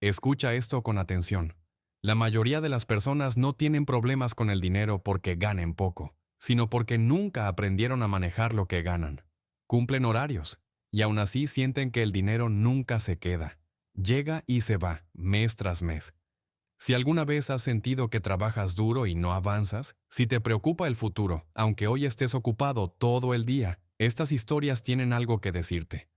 Escucha esto con atención. La mayoría de las personas no tienen problemas con el dinero porque ganen poco, sino porque nunca aprendieron a manejar lo que ganan. Cumplen horarios, y aún así sienten que el dinero nunca se queda. Llega y se va, mes tras mes. Si alguna vez has sentido que trabajas duro y no avanzas, si te preocupa el futuro, aunque hoy estés ocupado todo el día, estas historias tienen algo que decirte.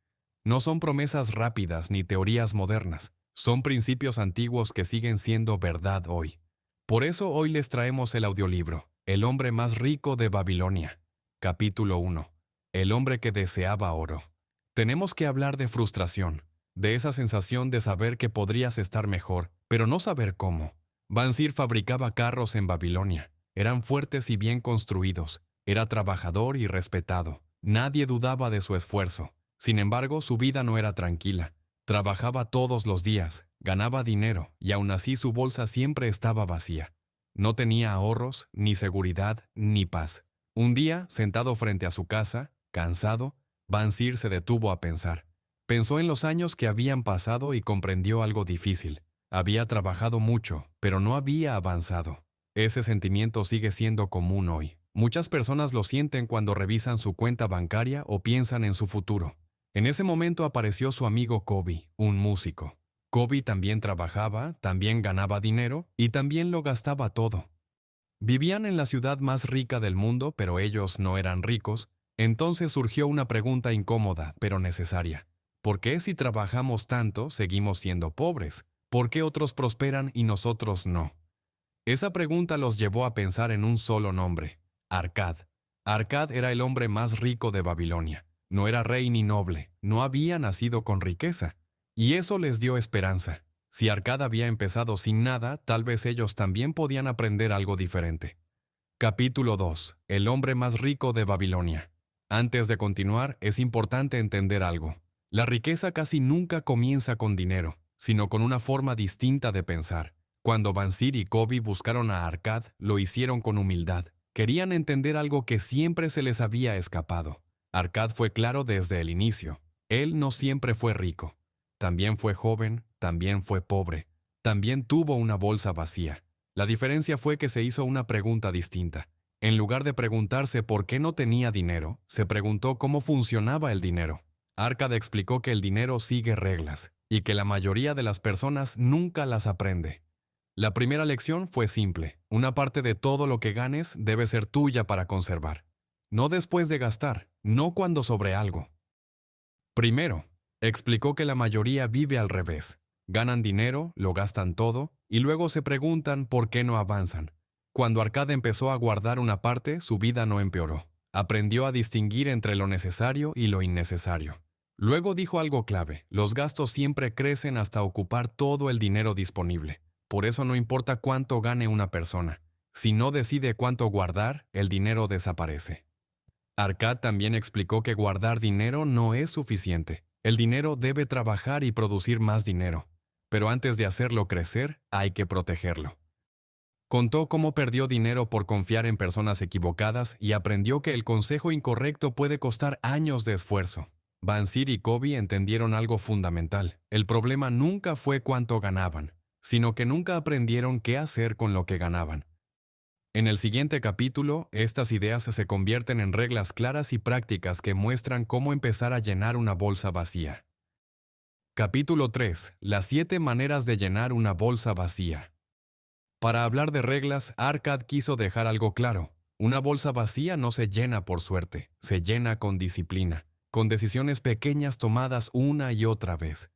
No son promesas rápidas ni teorías modernas, son principios antiguos que siguen siendo verdad hoy. Por eso hoy les traemos el audiolibro, El hombre más rico de Babilonia. Capítulo 1. El hombre que deseaba oro. Tenemos que hablar de frustración, de esa sensación de saber que podrías estar mejor, pero no saber cómo. Bansir fabricaba carros en Babilonia. Eran fuertes y bien construidos. Era trabajador y respetado. Nadie dudaba de su esfuerzo. Sin embargo, su vida no era tranquila. Trabajaba todos los días, ganaba dinero y aún así su bolsa siempre estaba vacía. No tenía ahorros, ni seguridad, ni paz. Un día, sentado frente a su casa, cansado, Bansir se detuvo a pensar. Pensó en los años que habían pasado y comprendió algo difícil. Había trabajado mucho, pero no había avanzado. Ese sentimiento sigue siendo común hoy. Muchas personas lo sienten cuando revisan su cuenta bancaria o piensan en su futuro. En ese momento apareció su amigo Kobe, un músico. Kobe también trabajaba, también ganaba dinero y también lo gastaba todo. Vivían en la ciudad más rica del mundo, pero ellos no eran ricos. Entonces surgió una pregunta incómoda, pero necesaria. ¿Por qué si trabajamos tanto seguimos siendo pobres? ¿Por qué otros prosperan y nosotros no? Esa pregunta los llevó a pensar en un solo nombre, Arcad. Arcad era el hombre más rico de Babilonia. No era rey ni noble, no había nacido con riqueza. Y eso les dio esperanza. Si Arcad había empezado sin nada, tal vez ellos también podían aprender algo diferente. Capítulo 2. El hombre más rico de Babilonia. Antes de continuar, es importante entender algo. La riqueza casi nunca comienza con dinero, sino con una forma distinta de pensar. Cuando Bansir y Kobe buscaron a Arcad, lo hicieron con humildad. Querían entender algo que siempre se les había escapado. Arcad fue claro desde el inicio. Él no siempre fue rico. También fue joven, también fue pobre. También tuvo una bolsa vacía. La diferencia fue que se hizo una pregunta distinta. En lugar de preguntarse por qué no tenía dinero, se preguntó cómo funcionaba el dinero. Arcad explicó que el dinero sigue reglas y que la mayoría de las personas nunca las aprende. La primera lección fue simple. Una parte de todo lo que ganes debe ser tuya para conservar. No después de gastar, no cuando sobre algo. Primero, explicó que la mayoría vive al revés. Ganan dinero, lo gastan todo, y luego se preguntan por qué no avanzan. Cuando Arcade empezó a guardar una parte, su vida no empeoró. Aprendió a distinguir entre lo necesario y lo innecesario. Luego dijo algo clave: los gastos siempre crecen hasta ocupar todo el dinero disponible. Por eso no importa cuánto gane una persona. Si no decide cuánto guardar, el dinero desaparece. Arcad también explicó que guardar dinero no es suficiente. El dinero debe trabajar y producir más dinero. Pero antes de hacerlo crecer, hay que protegerlo. Contó cómo perdió dinero por confiar en personas equivocadas y aprendió que el consejo incorrecto puede costar años de esfuerzo. Bansir y Kobe entendieron algo fundamental. El problema nunca fue cuánto ganaban, sino que nunca aprendieron qué hacer con lo que ganaban. En el siguiente capítulo, estas ideas se convierten en reglas claras y prácticas que muestran cómo empezar a llenar una bolsa vacía. Capítulo 3. Las 7 maneras de llenar una bolsa vacía. Para hablar de reglas, Arcad quiso dejar algo claro. Una bolsa vacía no se llena por suerte, se llena con disciplina, con decisiones pequeñas tomadas una y otra vez.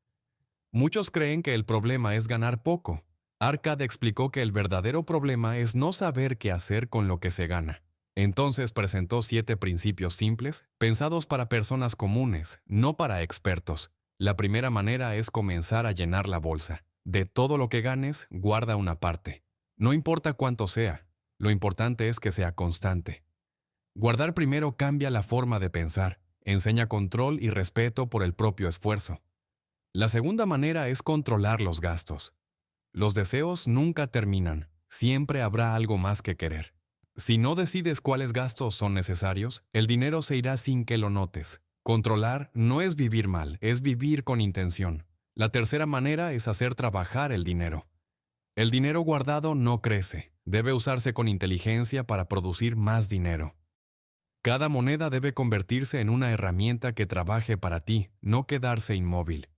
Muchos creen que el problema es ganar poco. Arcad explicó que el verdadero problema es no saber qué hacer con lo que se gana. Entonces presentó 7 principios simples, pensados para personas comunes, no para expertos. La primera manera es comenzar a llenar la bolsa. De todo lo que ganes, guarda una parte. No importa cuánto sea, lo importante es que sea constante. Guardar primero cambia la forma de pensar, enseña control y respeto por el propio esfuerzo. La segunda manera es controlar los gastos. Los deseos nunca terminan, siempre habrá algo más que querer. Si no decides cuáles gastos son necesarios, el dinero se irá sin que lo notes. Controlar no es vivir mal, es vivir con intención. La tercera manera es hacer trabajar el dinero. El dinero guardado no crece. Debe usarse con inteligencia para producir más dinero. Cada moneda debe convertirse en una herramienta que trabaje para ti, no quedarse inmóvil.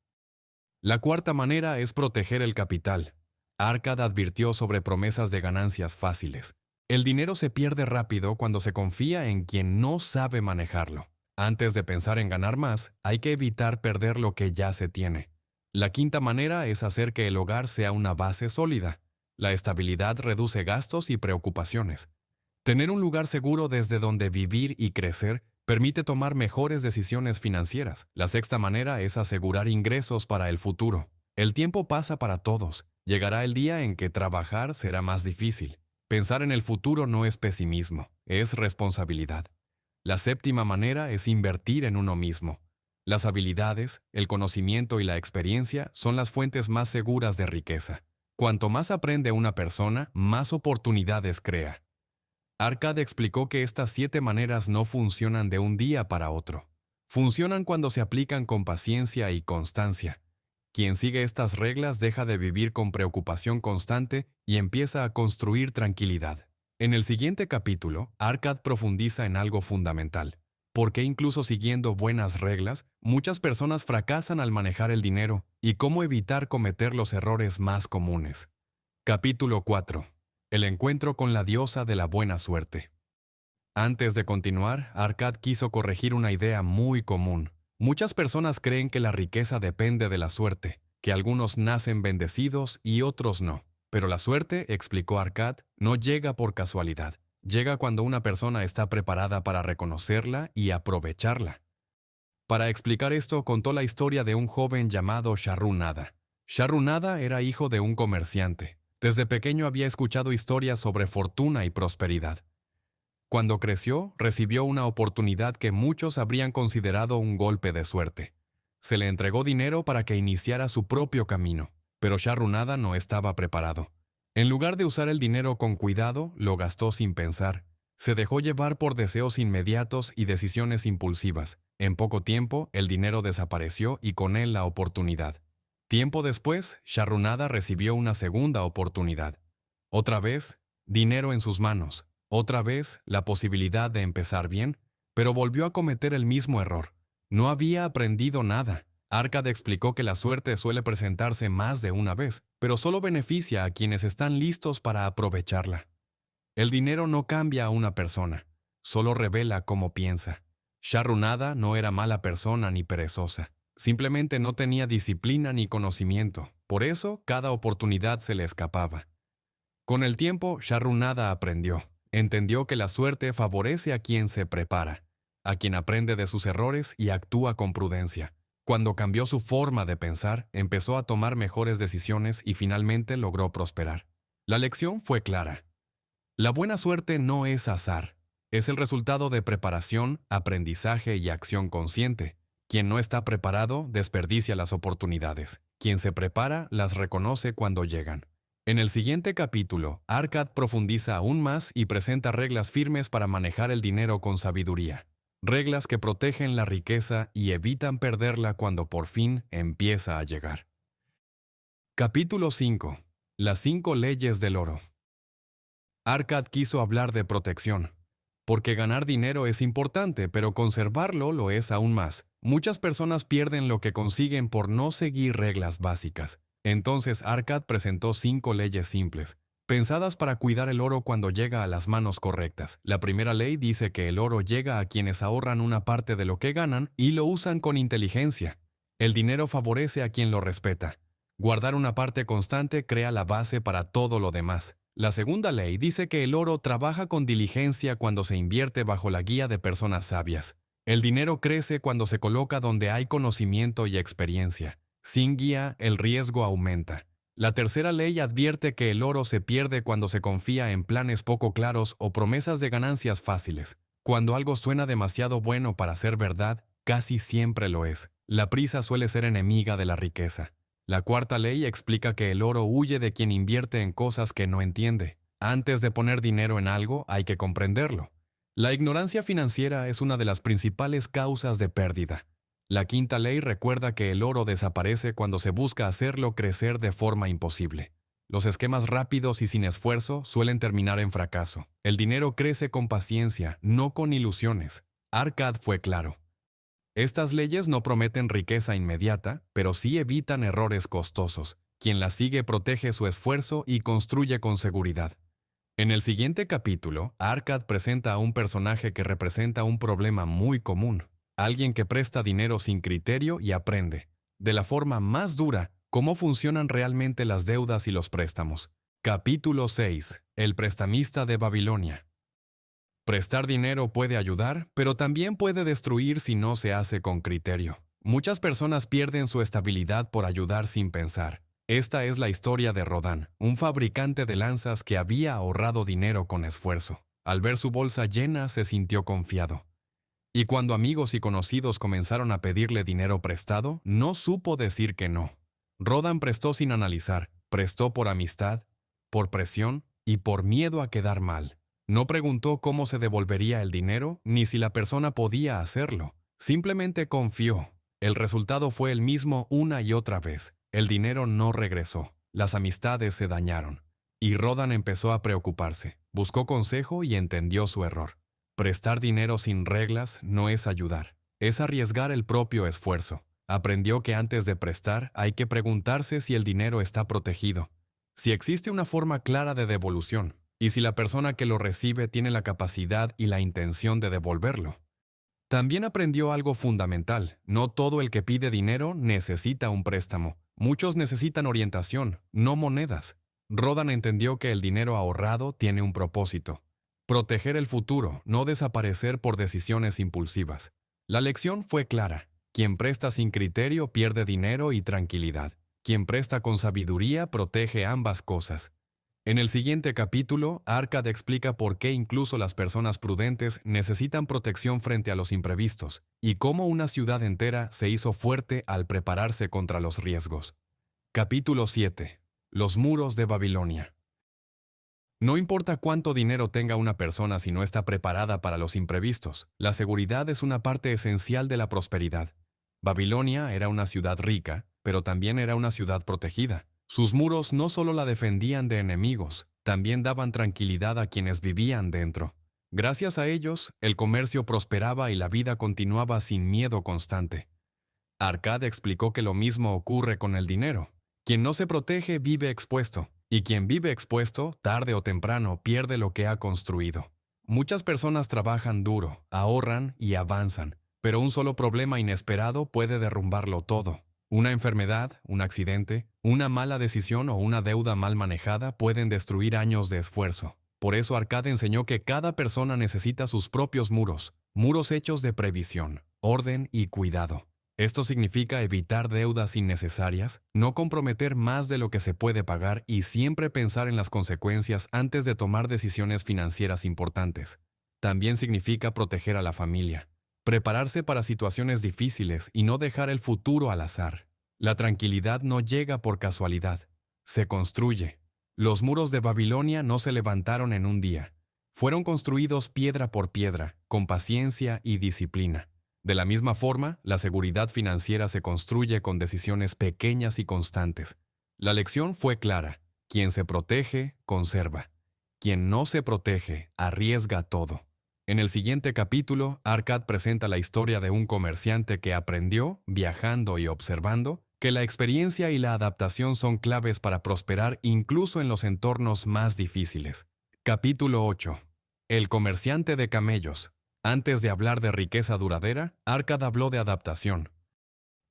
La cuarta manera es proteger el capital. Arcad advirtió sobre promesas de ganancias fáciles. El dinero se pierde rápido cuando se confía en quien no sabe manejarlo. Antes de pensar en ganar más, hay que evitar perder lo que ya se tiene. La quinta manera es hacer que el hogar sea una base sólida. La estabilidad reduce gastos y preocupaciones. Tener un lugar seguro desde donde vivir y crecer permite tomar mejores decisiones financieras. La sexta manera es asegurar ingresos para el futuro. El tiempo pasa para todos. Llegará el día en que trabajar será más difícil. Pensar en el futuro no es pesimismo, es responsabilidad. La séptima manera es invertir en uno mismo. Las habilidades, el conocimiento y la experiencia son las fuentes más seguras de riqueza. Cuanto más aprende una persona, más oportunidades crea. Arcad explicó que estas 7 maneras no funcionan de un día para otro. Funcionan cuando se aplican con paciencia y constancia. Quien sigue estas reglas deja de vivir con preocupación constante y empieza a construir tranquilidad. En el siguiente capítulo, Arcad profundiza en algo fundamental. ¿Por qué incluso siguiendo buenas reglas, muchas personas fracasan al manejar el dinero y cómo evitar cometer los errores más comunes? Capítulo 4. El encuentro con la diosa de la buena suerte. Antes de continuar, Arcad quiso corregir una idea muy común. Muchas personas creen que la riqueza depende de la suerte, que algunos nacen bendecidos y otros no. Pero la suerte, explicó Arcad, no llega por casualidad. Llega cuando una persona está preparada para reconocerla y aprovecharla. Para explicar esto, contó la historia de un joven llamado Sharrunada. Sharrunada era hijo de un comerciante. Desde pequeño había escuchado historias sobre fortuna y prosperidad. Cuando creció, recibió una oportunidad que muchos habrían considerado un golpe de suerte. Se le entregó dinero para que iniciara su propio camino, pero Sharrunada no estaba preparado. En lugar de usar el dinero con cuidado, lo gastó sin pensar. Se dejó llevar por deseos inmediatos y decisiones impulsivas. En poco tiempo, el dinero desapareció y con él la oportunidad. Tiempo después, Sharrunada recibió una segunda oportunidad. Otra vez, dinero en sus manos. Otra vez, la posibilidad de empezar bien, pero volvió a cometer el mismo error. No había aprendido nada. Arcad explicó que la suerte suele presentarse más de una vez, pero solo beneficia a quienes están listos para aprovecharla. El dinero no cambia a una persona, solo revela cómo piensa. Sharrunada no era mala persona ni perezosa. Simplemente no tenía disciplina ni conocimiento. Por eso, cada oportunidad se le escapaba. Con el tiempo, Sharrunada aprendió. Entendió que la suerte favorece a quien se prepara, a quien aprende de sus errores y actúa con prudencia. Cuando cambió su forma de pensar, empezó a tomar mejores decisiones y finalmente logró prosperar. La lección fue clara. La buena suerte no es azar. Es el resultado de preparación, aprendizaje y acción consciente. Quien no está preparado desperdicia las oportunidades. Quien se prepara las reconoce cuando llegan. En el siguiente capítulo, Arcad profundiza aún más y presenta reglas firmes para manejar el dinero con sabiduría. Reglas que protegen la riqueza y evitan perderla cuando por fin empieza a llegar. Capítulo 5. Las 5 leyes del oro. Arcad quiso hablar de protección. Porque ganar dinero es importante, pero conservarlo lo es aún más. Muchas personas pierden lo que consiguen por no seguir reglas básicas. Entonces Arcad presentó 5 leyes simples, pensadas para cuidar el oro cuando llega a las manos correctas. La primera ley dice que el oro llega a quienes ahorran una parte de lo que ganan y lo usan con inteligencia. El dinero favorece a quien lo respeta. Guardar una parte constante crea la base para todo lo demás. La segunda ley dice que el oro trabaja con diligencia cuando se invierte bajo la guía de personas sabias. El dinero crece cuando se coloca donde hay conocimiento y experiencia. Sin guía, el riesgo aumenta. La tercera ley advierte que el oro se pierde cuando se confía en planes poco claros o promesas de ganancias fáciles. Cuando algo suena demasiado bueno para ser verdad, casi siempre lo es. La prisa suele ser enemiga de la riqueza. La cuarta ley explica que el oro huye de quien invierte en cosas que no entiende. Antes de poner dinero en algo, hay que comprenderlo. La ignorancia financiera es una de las principales causas de pérdida. La quinta ley recuerda que el oro desaparece cuando se busca hacerlo crecer de forma imposible. Los esquemas rápidos y sin esfuerzo suelen terminar en fracaso. El dinero crece con paciencia, no con ilusiones. Arcad fue claro. Estas leyes no prometen riqueza inmediata, pero sí evitan errores costosos. Quien las sigue protege su esfuerzo y construye con seguridad. En el siguiente capítulo, Arcad presenta a un personaje que representa un problema muy común. Alguien que presta dinero sin criterio y aprende, de la forma más dura, cómo funcionan realmente las deudas y los préstamos. Capítulo 6. El prestamista de Babilonia. Prestar dinero puede ayudar, pero también puede destruir si no se hace con criterio. Muchas personas pierden su estabilidad por ayudar sin pensar. Esta es la historia de Rodán, un fabricante de lanzas que había ahorrado dinero con esfuerzo. Al ver su bolsa llena, se sintió confiado. Y cuando amigos y conocidos comenzaron a pedirle dinero prestado, no supo decir que no. Rodán prestó sin analizar, prestó por amistad, por presión y por miedo a quedar mal. No preguntó cómo se devolvería el dinero ni si la persona podía hacerlo. Simplemente confió. El resultado fue el mismo una y otra vez. El dinero no regresó. Las amistades se dañaron. Y Rodán empezó a preocuparse. Buscó consejo y entendió su error. Prestar dinero sin reglas no es ayudar, es arriesgar el propio esfuerzo. Aprendió que antes de prestar hay que preguntarse si el dinero está protegido, si existe una forma clara de devolución, y si la persona que lo recibe tiene la capacidad y la intención de devolverlo. También aprendió algo fundamental: no todo el que pide dinero necesita un préstamo. Muchos necesitan orientación, no monedas. Rodán entendió que el dinero ahorrado tiene un propósito: proteger el futuro, no desaparecer por decisiones impulsivas. La lección fue clara: quien presta sin criterio pierde dinero y tranquilidad. Quien presta con sabiduría protege ambas cosas. En el siguiente capítulo, Arcad explica por qué incluso las personas prudentes necesitan protección frente a los imprevistos, y cómo una ciudad entera se hizo fuerte al prepararse contra los riesgos. Capítulo 7. Los muros de Babilonia. No importa cuánto dinero tenga una persona si no está preparada para los imprevistos. La seguridad es una parte esencial de la prosperidad. Babilonia era una ciudad rica, pero también era una ciudad protegida. Sus muros no solo la defendían de enemigos, también daban tranquilidad a quienes vivían dentro. Gracias a ellos, el comercio prosperaba y la vida continuaba sin miedo constante. Arcad explicó que lo mismo ocurre con el dinero. Quien no se protege vive expuesto, y quien vive expuesto, tarde o temprano, pierde lo que ha construido. Muchas personas trabajan duro, ahorran y avanzan, pero un solo problema inesperado puede derrumbarlo todo. Una enfermedad, un accidente, una mala decisión o una deuda mal manejada pueden destruir años de esfuerzo. Por eso Arcad enseñó que cada persona necesita sus propios muros, muros hechos de previsión, orden y cuidado. Esto significa evitar deudas innecesarias, no comprometer más de lo que se puede pagar y siempre pensar en las consecuencias antes de tomar decisiones financieras importantes. También significa proteger a la familia, prepararse para situaciones difíciles y no dejar el futuro al azar. La tranquilidad no llega por casualidad, se construye. Los muros de Babilonia no se levantaron en un día. Fueron construidos piedra por piedra, con paciencia y disciplina. De la misma forma, la seguridad financiera se construye con decisiones pequeñas y constantes. La lección fue clara: quien se protege, conserva. Quien no se protege, arriesga todo. En el siguiente capítulo, Arcad presenta la historia de un comerciante que aprendió, viajando y observando, que la experiencia y la adaptación son claves para prosperar incluso en los entornos más difíciles. Capítulo 8. El comerciante de camellos. Antes de hablar de riqueza duradera, Arcad habló de adaptación.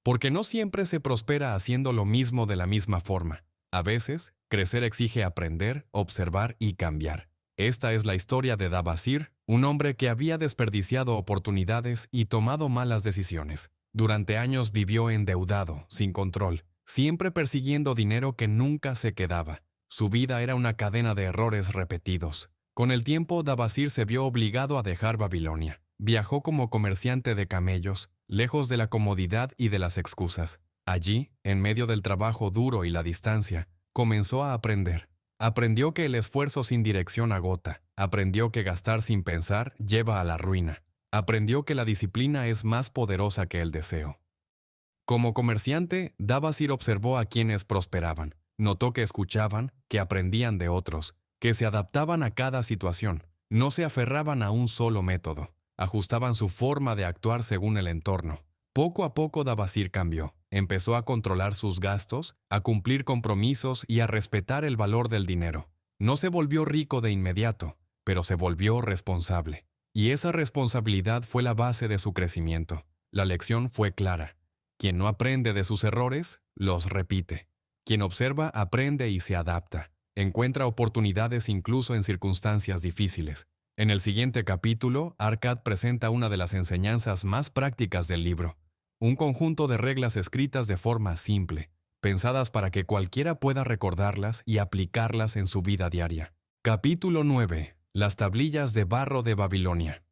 Porque no siempre se prospera haciendo lo mismo de la misma forma. A veces, crecer exige aprender, observar y cambiar. Esta es la historia de Dabasir, un hombre que había desperdiciado oportunidades y tomado malas decisiones. Durante años vivió endeudado, sin control, siempre persiguiendo dinero que nunca se quedaba. Su vida era una cadena de errores repetidos. Con el tiempo, Dabasir se vio obligado a dejar Babilonia. Viajó como comerciante de camellos, lejos de la comodidad y de las excusas. Allí, en medio del trabajo duro y la distancia, comenzó a aprender. Aprendió que el esfuerzo sin dirección agota. Aprendió que gastar sin pensar lleva a la ruina. Aprendió que la disciplina es más poderosa que el deseo. Como comerciante, Dabasir observó a quienes prosperaban. Notó que escuchaban, que aprendían de otros, que se adaptaban a cada situación. No se aferraban a un solo método. Ajustaban su forma de actuar según el entorno. Poco a poco Dabasir cambió. Empezó a controlar sus gastos, a cumplir compromisos y a respetar el valor del dinero. No se volvió rico de inmediato, pero se volvió responsable. Y esa responsabilidad fue la base de su crecimiento. La lección fue clara. Quien no aprende de sus errores, los repite. Quien observa, aprende y se adapta. Encuentra oportunidades incluso en circunstancias difíciles. En el siguiente capítulo, Arcad presenta una de las enseñanzas más prácticas del libro. Un conjunto de reglas escritas de forma simple, pensadas para que cualquiera pueda recordarlas y aplicarlas en su vida diaria. Capítulo 9. Las tablillas de barro de Babilonia.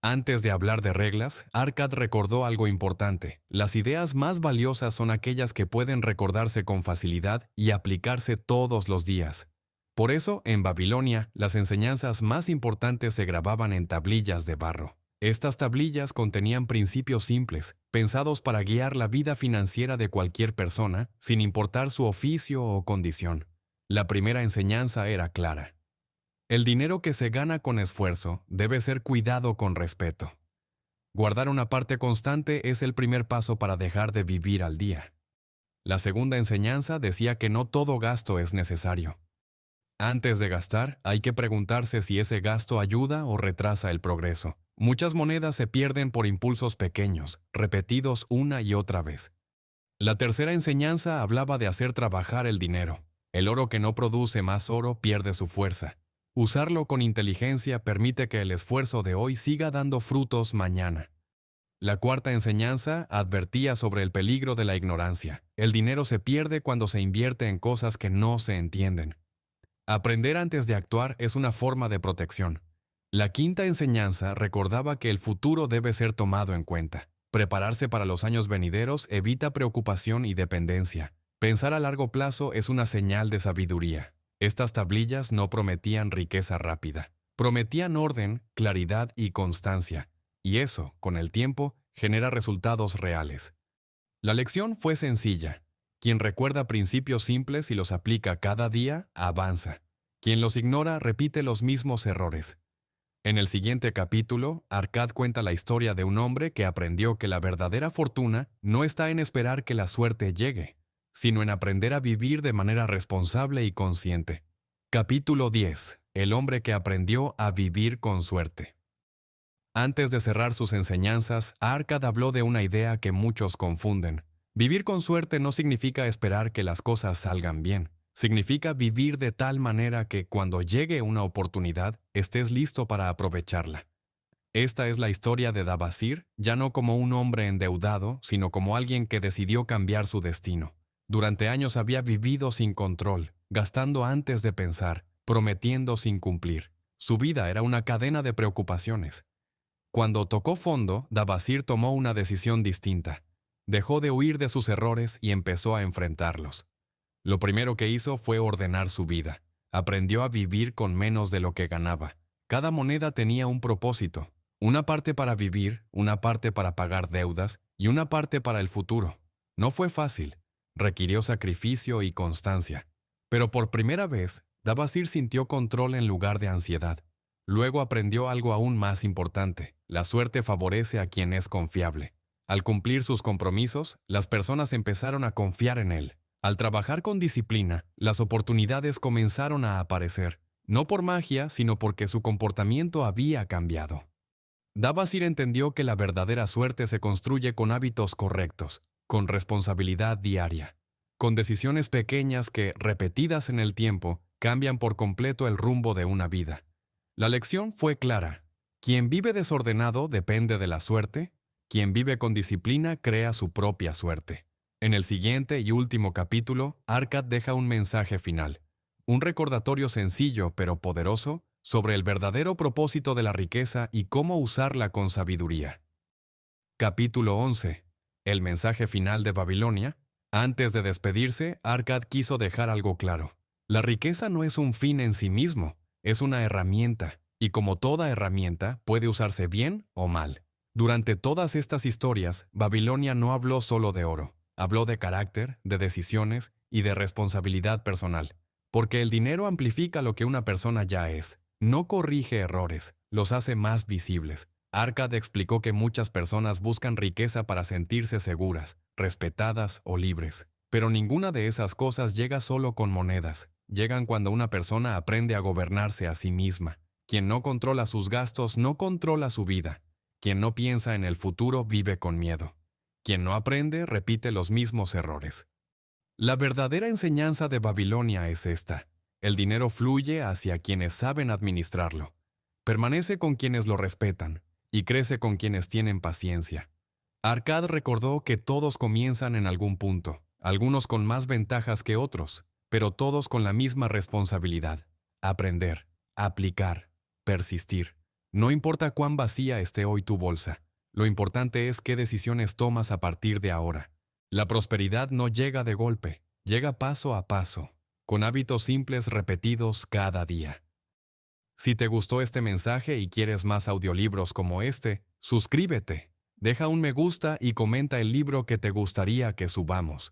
Antes de hablar de reglas, Arcad recordó algo importante. Las ideas más valiosas son aquellas que pueden recordarse con facilidad y aplicarse todos los días. Por eso, en Babilonia, las enseñanzas más importantes se grababan en tablillas de barro. Estas tablillas contenían principios simples, pensados para guiar la vida financiera de cualquier persona, sin importar su oficio o condición. La primera enseñanza era clara. El dinero que se gana con esfuerzo debe ser cuidado con respeto. Guardar una parte constante es el primer paso para dejar de vivir al día. La segunda enseñanza decía que no todo gasto es necesario. Antes de gastar, hay que preguntarse si ese gasto ayuda o retrasa el progreso. Muchas monedas se pierden por impulsos pequeños, repetidos una y otra vez. La tercera enseñanza hablaba de hacer trabajar el dinero. El oro que no produce más oro pierde su fuerza. Usarlo con inteligencia permite que el esfuerzo de hoy siga dando frutos mañana. La cuarta enseñanza advertía sobre el peligro de la ignorancia. El dinero se pierde cuando se invierte en cosas que no se entienden. Aprender antes de actuar es una forma de protección. La quinta enseñanza recordaba que el futuro debe ser tomado en cuenta. Prepararse para los años venideros evita preocupación y dependencia. Pensar a largo plazo es una señal de sabiduría. Estas tablillas no prometían riqueza rápida. Prometían orden, claridad y constancia. Y eso, con el tiempo, genera resultados reales. La lección fue sencilla. Quien recuerda principios simples y los aplica cada día, avanza. Quien los ignora, repite los mismos errores. En el siguiente capítulo, Arcad cuenta la historia de un hombre que aprendió que la verdadera fortuna no está en esperar que la suerte llegue, sino en aprender a vivir de manera responsable y consciente. Capítulo 10. El hombre que aprendió a vivir con suerte. Antes de cerrar sus enseñanzas, Arcad habló de una idea que muchos confunden. Vivir con suerte no significa esperar que las cosas salgan bien. Significa vivir de tal manera que cuando llegue una oportunidad, estés listo para aprovecharla. Esta es la historia de Dabasir, ya no como un hombre endeudado, sino como alguien que decidió cambiar su destino. Durante años había vivido sin control, gastando antes de pensar, prometiendo sin cumplir. Su vida era una cadena de preocupaciones. Cuando tocó fondo, Dabasir tomó una decisión distinta. Dejó de huir de sus errores y empezó a enfrentarlos. Lo primero que hizo fue ordenar su vida. Aprendió a vivir con menos de lo que ganaba. Cada moneda tenía un propósito. Una parte para vivir, una parte para pagar deudas y una parte para el futuro. No fue fácil. Requirió sacrificio y constancia. Pero por primera vez, Dabasir sintió control en lugar de ansiedad. Luego aprendió algo aún más importante. La suerte favorece a quien es confiable. Al cumplir sus compromisos, las personas empezaron a confiar en él. Al trabajar con disciplina, las oportunidades comenzaron a aparecer. No por magia, sino porque su comportamiento había cambiado. Dabasir entendió que la verdadera suerte se construye con hábitos correctos, con responsabilidad diaria, con decisiones pequeñas que, repetidas en el tiempo, cambian por completo el rumbo de una vida. La lección fue clara. Quien vive desordenado depende de la suerte, quien vive con disciplina crea su propia suerte. En el siguiente y último capítulo, Arcad deja un mensaje final, un recordatorio sencillo pero poderoso sobre el verdadero propósito de la riqueza y cómo usarla con sabiduría. Capítulo 11. El mensaje final de Babilonia. Antes de despedirse, Arcad quiso dejar algo claro. La riqueza no es un fin en sí mismo, es una herramienta, y como toda herramienta, puede usarse bien o mal. Durante todas estas historias, Babilonia no habló solo de oro, habló de carácter, de decisiones y de responsabilidad personal. Porque el dinero amplifica lo que una persona ya es, no corrige errores, los hace más visibles. Arcad explicó que muchas personas buscan riqueza para sentirse seguras, respetadas o libres. Pero ninguna de esas cosas llega solo con monedas. Llegan cuando una persona aprende a gobernarse a sí misma. Quien no controla sus gastos no controla su vida. Quien no piensa en el futuro vive con miedo. Quien no aprende repite los mismos errores. La verdadera enseñanza de Babilonia es esta. El dinero fluye hacia quienes saben administrarlo. Permanece con quienes lo respetan y crece con quienes tienen paciencia. Arcad recordó que todos comienzan en algún punto, algunos con más ventajas que otros, pero todos con la misma responsabilidad: aprender, aplicar, persistir. No importa cuán vacía esté hoy tu bolsa, lo importante es qué decisiones tomas a partir de ahora. La prosperidad no llega de golpe, llega paso a paso, con hábitos simples repetidos cada día. Si te gustó este mensaje y quieres más audiolibros como este, suscríbete, deja un me gusta y comenta el libro que te gustaría que subamos.